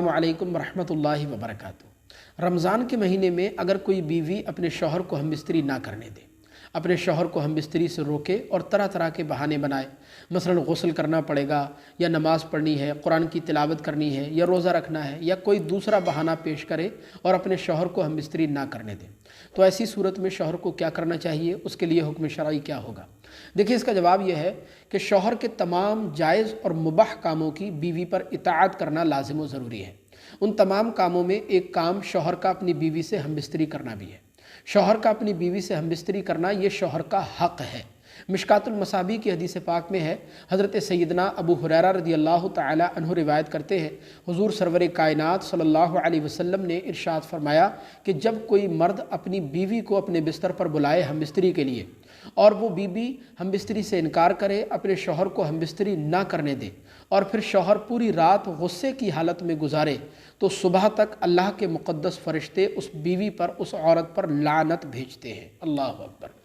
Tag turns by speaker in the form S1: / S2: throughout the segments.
S1: अस्सलामुअलैकुम वरहमतुल्लाहि वबरकातुहू। रमज़ान के महीने में अगर कोई बीवी अपने शौहर को हमबिस्तरी ना करने दे, अपने शौहर को हमबिस्तरी से रोके और तरह तरह के बहाने बनाए, मसलन गुस्ल करना पड़ेगा या नमाज़ पढ़नी है, कुरान की तिलावत करनी है या रोज़ा रखना है, या कोई दूसरा बहाना पेश करे और अपने शौहर को हमबिस्तरी ना करने दे, तो ऐसी सूरत में शौहर को क्या करना चाहिए, उसके लिए हुक्म शरई क्या होगा। देखिए, इसका जवाब यह है कि शौहर के तमाम जायज़ और मुबाह कामों की बीवी पर इताअत करना लाजिम व ज़रूरी है। उन तमाम कामों में एक काम शौहर का अपनी बीवी से हमबिस्तरी करना भी है। शौहर का अपनी बीवी से हमबिस्तरी करना ये शौहर का हक़ है। मिशकातुल मसाबी की हदीस पाक में है, हज़रत सैयदना अबू हुरैरा रज़ियल्लाहु तआला अन्हु रिवायत करते हैं, हुज़ूर सरवर कायनात सल्लल्लाहु अलैहि वसल्लम ने इरशाद फरमाया कि जब कोई मर्द अपनी बीवी को अपने बिस्तर पर बुलाए हमबिस्तरी के लिए और वो बीवी हमबिस्तरी से इनकार करे, अपने शौहर को हमबिस्तरी ना करने दे और फिर शौहर पूरी रात गुस्से की हालत में गुजारे, तो सुबह तक अल्लाह के मुक़द्दस फ़रिश्ते उस बीवी पर, उस औरत पर लानत भेजते हैं। अल्लाह अकबर।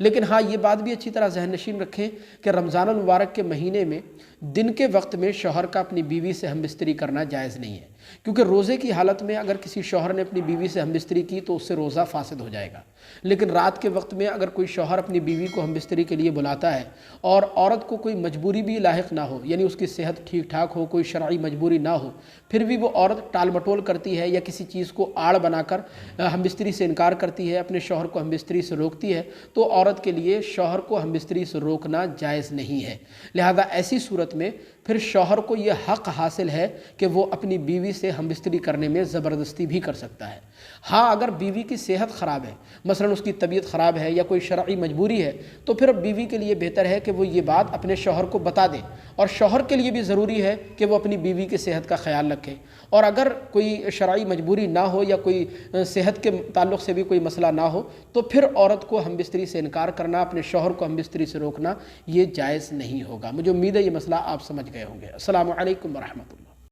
S1: लेकिन हाँ, ये बात भी अच्छी तरह ज़हन नशीन रखें कि रमज़ानुल मुबारक के महीने में दिन के वक्त में शौहर का अपनी बीवी से हमबिस्तरी करना जायज़ नहीं है, क्योंकि रोज़े की हालत में अगर किसी शौहर ने अपनी बीवी से हमबिस्तरी की तो उससे रोज़ा फासिद हो जाएगा। लेकिन रात के वक्त में अगर कोई शौहर अपनी बीवी को हमबिस्तरी के लिए बुलाता है और औरत को कोई मजबूरी भी लाहिक ना हो, यानी उसकी सेहत ठीक ठाक हो, कोई शरई मजबूरी ना हो, फिर भी वो औरत टाल मटोल करती है या किसी चीज़ को आड़ बनाकर हमबिस्तरी से इनकार करती है, अपने शौहर को हमबिस्तरी से रोकती है, तो औरत के लिए शौहर को हमबिस्तरी से रोकना जायज़ नहीं है। लिहाजा ऐसी सूरत में फिर शौहर को यह हक़ हासिल है कि वो अपनी बीवी से हमबिस्तरी करने में ज़बरदस्ती भी कर सकता है। हाँ, अगर बीवी की सेहत ख़राब है, मसलन उसकी तबीयत ख़राब है या कोई शरई मजबूरी है, तो फिर बीवी के लिए बेहतर है कि वो ये बात अपने शौहर को बता दे, और शौहर के लिए भी ज़रूरी है कि वो अपनी बीवी की सेहत का ख्याल रखे। और अगर कोई शरई मजबूरी ना हो या कोई सेहत के ताल्लुक़ से भी कोई मसला ना हो, तो फिर औरत को हमबिस्तरी से इनकार करना, अपने शौहर को हमबिस्तरी से रोकना, ये जायज़ नहीं होगा। मुझे उम्मीद है ये मसला आप समझ गए होंगे। अस्सलामु अलैकुम वरहमतुल्लाह।